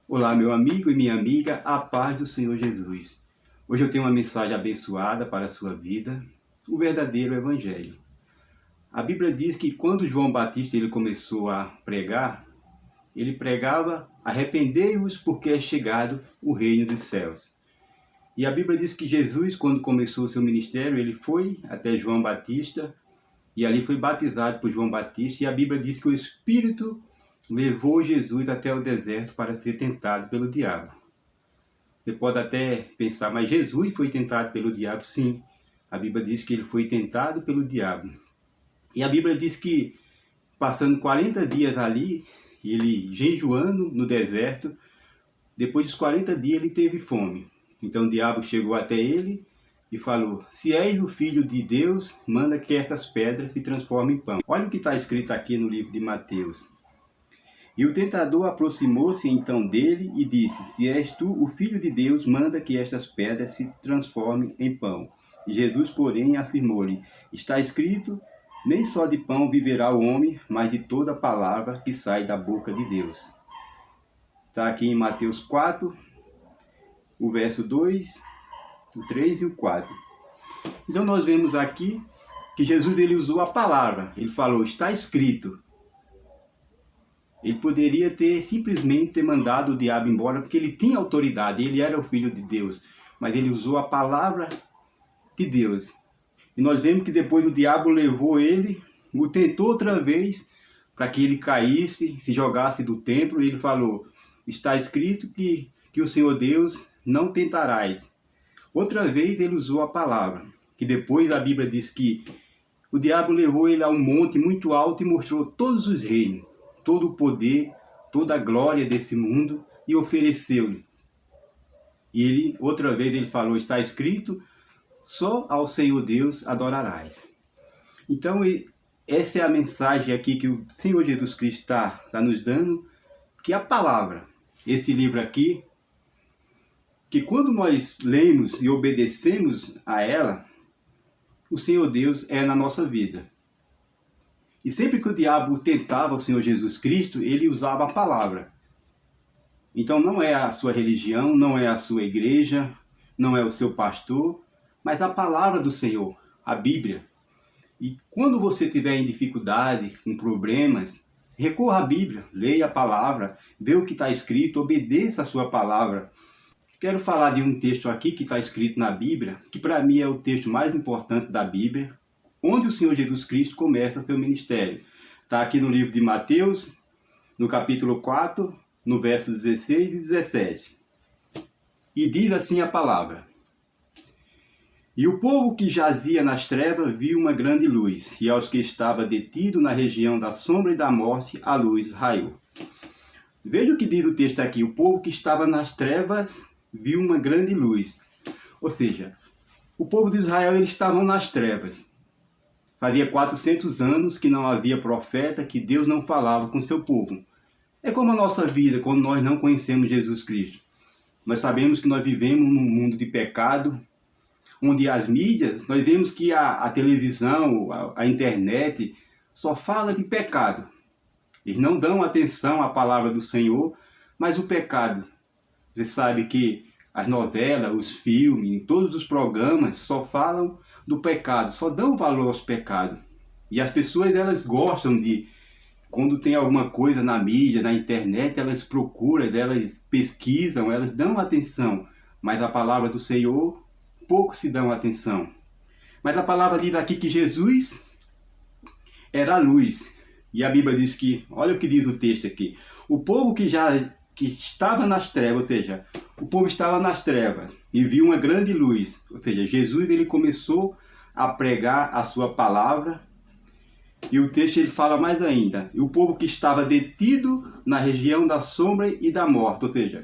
Olá, meu amigo e minha amiga, a paz do Senhor Jesus. Hoje eu tenho uma mensagem abençoada para a sua vida, o verdadeiro Evangelho. A Bíblia diz que quando João Batista ele começou a pregar, ele pregava: arrependei-vos porque é chegado o reino dos céus. E a Bíblia diz que Jesus, quando começou o seu ministério, ele foi até João Batista e ali foi batizado por João Batista, e a Bíblia diz que o Espírito levou Jesus até o deserto para ser tentado pelo diabo. Você pode até pensar, mas Jesus foi tentado pelo diabo? Sim, a Bíblia diz que ele foi tentado pelo diabo. E a Bíblia diz que, passando 40 dias ali, ele jejuando no deserto, depois dos 40 dias ele teve fome. Então o diabo chegou até ele e falou: se és o Filho de Deus, manda que estas pedras se transformem em pão. Olha o que está escrito aqui no livro de Mateus. E o tentador aproximou-se então dele e disse: se és tu o Filho de Deus, manda que estas pedras se transformem em pão. E Jesus, porém, afirmou-lhe: está escrito, nem só de pão viverá o homem, mas de toda palavra que sai da boca de Deus. Está aqui em Mateus 4, o verso 2, o 3 e o 4. Então nós vemos aqui que Jesus ele usou a palavra. Ele falou: está escrito. Ele poderia ter simplesmente mandado o diabo embora, porque ele tinha autoridade, ele era o Filho de Deus. Mas ele usou a palavra de Deus. E nós vemos que depois o diabo levou ele, o tentou outra vez, para que ele caísse, se jogasse do templo, e ele falou: está escrito que o Senhor Deus não tentarás. Outra vez ele usou a palavra, que depois a Bíblia diz que o diabo levou ele a um monte muito alto e mostrou todos os reinos, todo o poder, toda a glória desse mundo, e ofereceu-lhe. E ele, outra vez ele falou: está escrito, só ao Senhor Deus adorarás. Então essa é a mensagem aqui que o Senhor Jesus Cristo está nos dando, que a palavra, esse livro aqui, que quando nós lemos e obedecemos a ela, o Senhor Deus é na nossa vida. E sempre que o diabo tentava o Senhor Jesus Cristo, ele usava a palavra. Então não é a sua religião, não é a sua igreja, não é o seu pastor, mas a palavra do Senhor, a Bíblia. E quando você estiver em dificuldade, com problemas, recorra à Bíblia, leia a palavra, vê o que está escrito, obedeça a sua palavra. Quero falar de um texto aqui que está escrito na Bíblia, que para mim é o texto mais importante da Bíblia, onde o Senhor Jesus Cristo começa seu ministério. Está aqui no livro de Mateus, no capítulo 4, no verso 16 e 17. E diz assim a palavra: e o povo que jazia nas trevas viu uma grande luz, e aos que estava detido na região da sombra e da morte, a luz raiou. Veja o que diz o texto aqui: o povo que estava nas trevas viu uma grande luz. Ou seja, o povo de Israel eles estavam nas trevas. Fazia 400 anos que não havia profeta, que Deus não falava com seu povo. É como a nossa vida quando nós não conhecemos Jesus Cristo. Nós sabemos que nós vivemos num mundo de pecado, onde as mídias, nós vemos que a televisão, a internet, só fala de pecado. Eles não dão atenção à palavra do Senhor, mas o pecado. Você sabe que as novelas, os filmes, todos os programas só falam do pecado, só dão valor aos pecados. E as pessoas elas gostam de, quando tem alguma coisa na mídia, na internet, elas procuram, elas pesquisam, elas dão atenção. Mas a palavra do Senhor, pouco se dão atenção. Mas a palavra diz aqui que Jesus era a luz. E a Bíblia diz que, olha o que diz o texto aqui: o povo que estava nas trevas, ou seja, o povo estava nas trevas e viu uma grande luz. Ou seja, Jesus ele começou a pregar a sua palavra, e o texto ele fala mais ainda: e o povo que estava detido na região da sombra e da morte. Ou seja,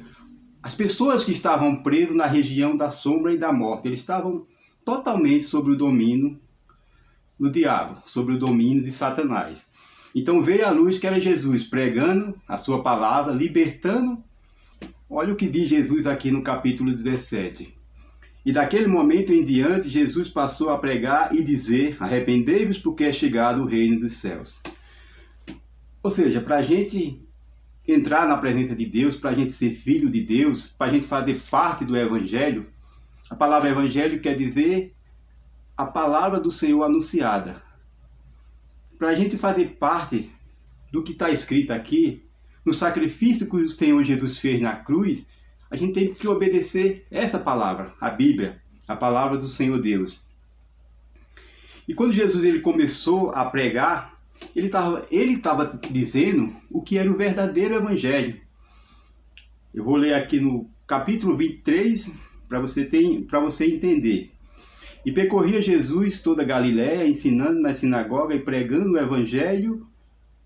as pessoas que estavam presas na região da sombra e da morte, eles estavam totalmente sob o domínio do diabo, sobre o domínio de Satanás. Então veio a luz que era Jesus, pregando a sua palavra, libertando. Olha o que diz Jesus aqui no capítulo 17. E daquele momento em diante, Jesus passou a pregar e dizer: arrependei-vos porque é chegado o reino dos céus. Ou seja, para a gente entrar na presença de Deus, para a gente ser filho de Deus, para a gente fazer parte do Evangelho. A palavra Evangelho quer dizer a palavra do Senhor anunciada. Para a gente fazer parte do que está escrito aqui, no sacrifício que o Senhor Jesus fez na cruz, a gente tem que obedecer essa palavra, a Bíblia, a palavra do Senhor Deus. E quando Jesus ele começou a pregar, ele estava dizendo o que era o verdadeiro Evangelho. Eu vou ler aqui no capítulo 23 para você entender. E percorria Jesus toda a Galiléia, ensinando na sinagoga e pregando o Evangelho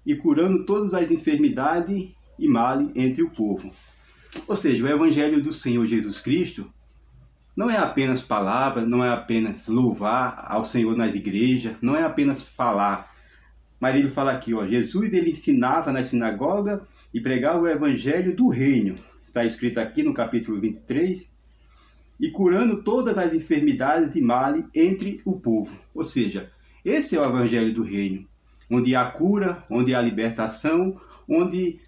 e curando todas as enfermidades e males entre o povo. Ou seja, o Evangelho do Senhor Jesus Cristo não é apenas palavra, não é apenas louvar ao Senhor nas igrejas, não é apenas falar. Mas ele fala aqui, ó, Jesus ele ensinava na sinagoga e pregava o Evangelho do reino. Está escrito aqui no capítulo 23. E curando todas as enfermidades e males entre o povo. Ou seja, esse é o Evangelho do reino, onde há cura, onde há libertação, onde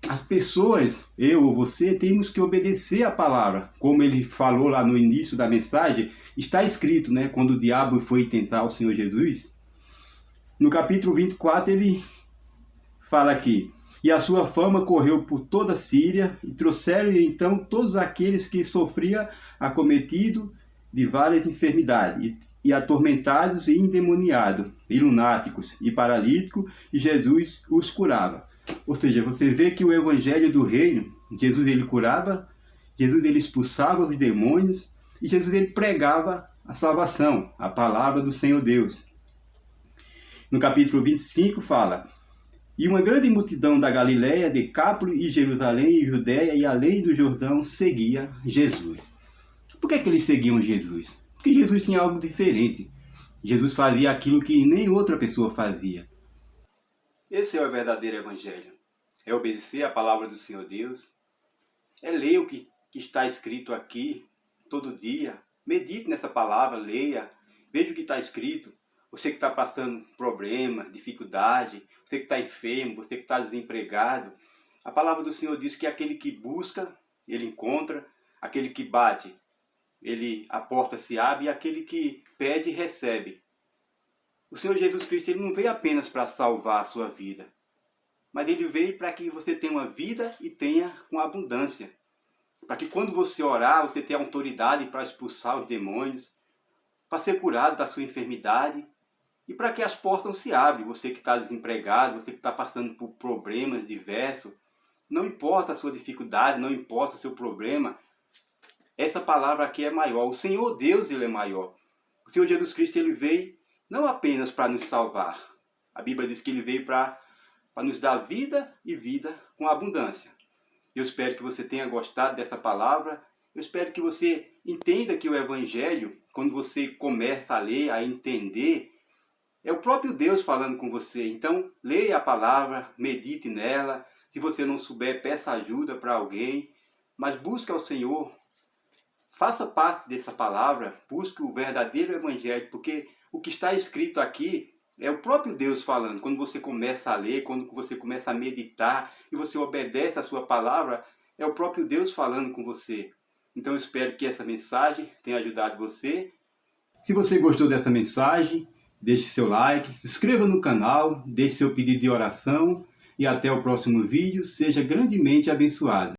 as pessoas, eu ou você, temos que obedecer a palavra. Como ele falou lá no início da mensagem, está escrito, né? Quando o diabo foi tentar o Senhor Jesus. No capítulo 24 ele fala aqui: e a sua fama correu por toda a Síria, e trouxeram então todos aqueles que sofriam acometido de várias enfermidades, e atormentados e endemoniados, e lunáticos, e paralíticos, e Jesus os curava. Ou seja, você vê que o Evangelho do Reino, Jesus ele curava, Jesus ele expulsava os demônios, e Jesus ele pregava a salvação, a palavra do Senhor Deus. No capítulo 25 fala: e uma grande multidão da Galiléia, Decápolis e Jerusalém e Judéia e além do Jordão seguia Jesus. Por que eles seguiam Jesus? Porque Jesus tinha algo diferente. Jesus fazia aquilo que nem outra pessoa fazia. Esse é o verdadeiro Evangelho. É obedecer a palavra do Senhor Deus. É ler o que está escrito aqui todo dia. Medite nessa palavra, leia. Veja o que está escrito. Você que está passando problema, dificuldade, você que está enfermo, você que está desempregado. A palavra do Senhor diz que aquele que busca, ele encontra. Aquele que bate, a porta se abre. E aquele que pede, recebe. O Senhor Jesus Cristo ele não veio apenas para salvar a sua vida. Mas ele veio para que você tenha uma vida e tenha com abundância. Para que quando você orar, você tenha autoridade para expulsar os demônios. Para ser curado da sua enfermidade. E para que as portas se abrem, você que está desempregado, você que está passando por problemas diversos, não importa a sua dificuldade, não importa o seu problema, essa palavra aqui é maior. O Senhor Deus ele é maior. O Senhor Jesus Cristo ele veio não apenas para nos salvar. A Bíblia diz que ele veio para nos dar vida e vida com abundância. Eu espero que você tenha gostado dessa palavra. Eu espero que você entenda que o Evangelho, quando você começa a ler, a entender, é o próprio Deus falando com você. Então, leia a palavra, medite nela. Se você não souber, peça ajuda para alguém. Mas busque ao Senhor. Faça parte dessa palavra. Busque o verdadeiro Evangelho. Porque o que está escrito aqui é o próprio Deus falando. Quando você começa a ler, quando você começa a meditar e você obedece a sua palavra, é o próprio Deus falando com você. Então, eu espero que essa mensagem tenha ajudado você. Se você gostou dessa mensagem, deixe seu like, se inscreva no canal, deixe seu pedido de oração e até o próximo vídeo. Seja grandemente abençoado.